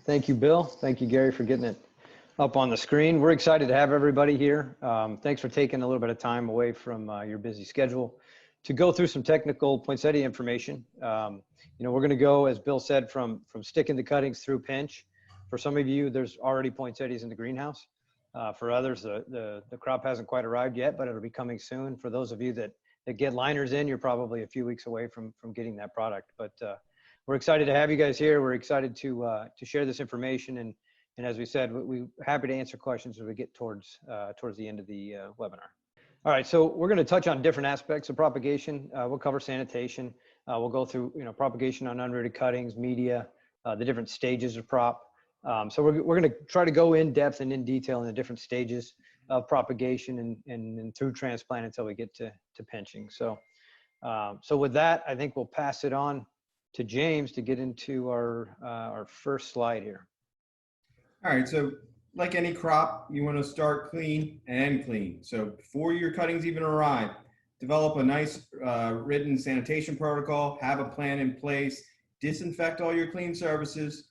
Thank you, Bill. Thank you, Gary, for getting it up on the screen. We're excited to have everybody here. Thanks for taking a little bit of time away from your busy schedule to go through some technical poinsettia information. We're going to go, as Bill said, from sticking the cuttings through pinch. For some of you, there's already poinsettias in the greenhouse. For others, the crop hasn't quite arrived yet, but it'll be coming soon. For those of you that get liners in, you're probably a few weeks away from getting that product. But we're excited to have you guys here. We're excited to share this information, and as we said, we're happy to answer questions as we get towards the end of the webinar. All right, so we're going to touch on different aspects of propagation. We'll cover sanitation. We'll go through propagation on unrooted cuttings, media, the different stages of prop. So we're going to try to go in depth and in detail in the different stages of propagation and through transplant until we get to pinching. So with that, I think we'll pass it on to James to get into our first slide here. All right, so like any crop, you want to start clean and end clean. So before your cuttings even arrive, develop a nice written sanitation protocol, have a plan in place, disinfect all your clean surfaces,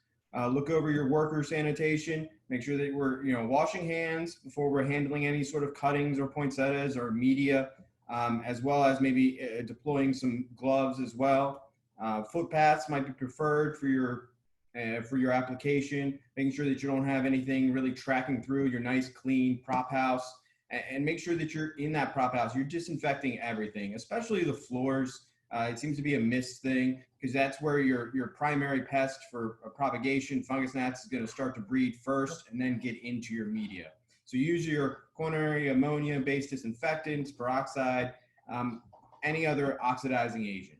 look over your worker sanitation, make sure that we're washing hands before we're handling any sort of cuttings or poinsettias or media, as well as maybe deploying some gloves as well. Footpaths might be preferred for your application, making sure that you don't have anything really tracking through your nice clean prop house, and make sure that you're in that prop house. You're disinfecting everything, especially the floors. It seems to be a missed thing because that's where your primary pest for propagation, fungus gnats, is going to start to breed first and then get into your media. So use your quaternary ammonia-based disinfectants, peroxide, any other oxidizing agent.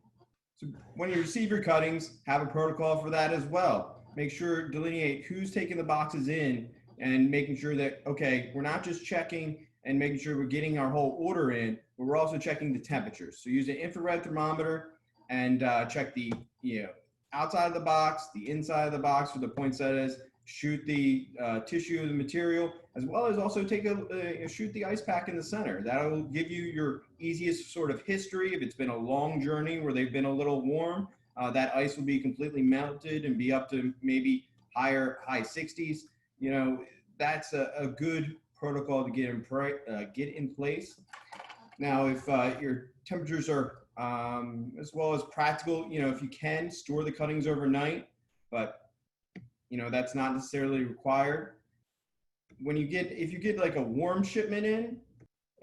So when you receive your cuttings, have a protocol for that as well. Make sure, delineate who's taking the boxes in and making sure that, okay, we're not just checking and making sure we're getting our whole order in, but we're also checking the temperatures. So use an infrared thermometer and check the outside of the box, the inside of the box for the poinsettias, shoot the tissue of the material, as well as also take shoot the ice pack in the center. That'll give you your easiest sort of history. If it's been a long journey where they've been a little warm, that ice will be completely melted and be up to maybe high 60s. That's a good protocol to get in place. Now, if your temperatures are as well as practical, if you can store the cuttings overnight, but that's not necessarily required. If you get like a warm shipment in,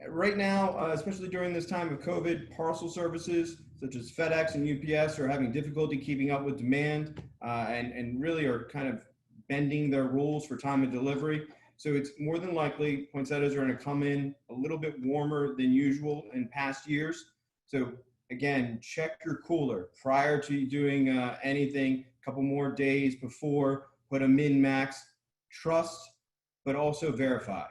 right now, especially during this time of COVID, parcel services such as FedEx and UPS are having difficulty keeping up with demand and really are kind of bending their rules for time of delivery. So it's more than likely poinsettias are going to come in a little bit warmer than usual in past years. So again, check your cooler prior to doing anything, a couple more days before. Put a min-max, trust, but also verify.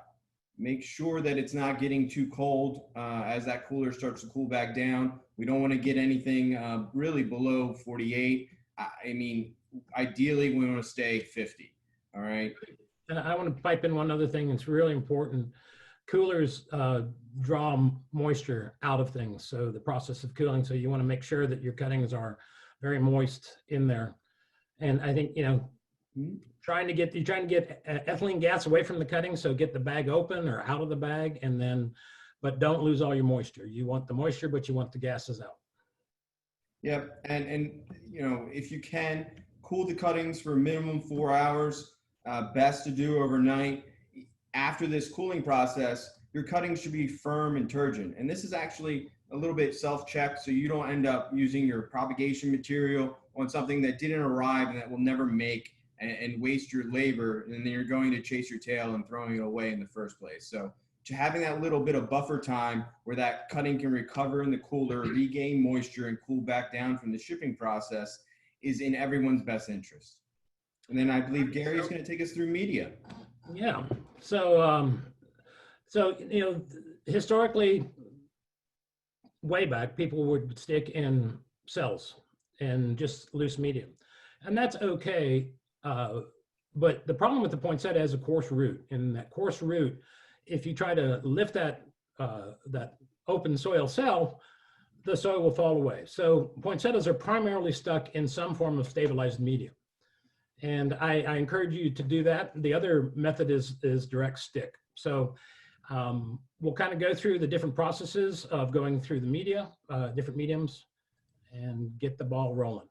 Make sure that it's not getting too cold as that cooler starts to cool back down. We don't want to get anything really below 48. I mean, ideally, we want to stay 50, all right? And I want to pipe in one other thing that's really important. Coolers draw moisture out of things, so the process of cooling, so you want to make sure that your cuttings are very moist in there. And I think, trying to get ethylene gas away from the cutting, so get the bag open or out of the bag, but don't lose all your moisture. You want the moisture, but you want the gases out. Yep, and if you can, cool the cuttings for a minimum 4 hours. Best to do overnight. After this cooling process, your cuttings should be firm and turgid. And this is actually a little bit self-checked, so you don't end up using your propagation material on something that didn't arrive and that will never make, and waste your labor, and then you're going to chase your tail and throwing it away in the first place. So having that little bit of buffer time where that cutting can recover in the cooler, regain moisture, and cool back down from the shipping process is in everyone's best interest. And then I believe Gary's going to take us through media. Yeah. So, historically, way back, people would stick in cells and just loose media, and that's okay. But the problem with the poinsettia is a coarse root, and that coarse root, if you try to lift that open soil cell, the soil will fall away. So poinsettias are primarily stuck in some form of stabilized media. And I encourage you to do that. The other method is direct stick. So we'll kind of go through the different processes of going through the media, different mediums, and get the ball rolling.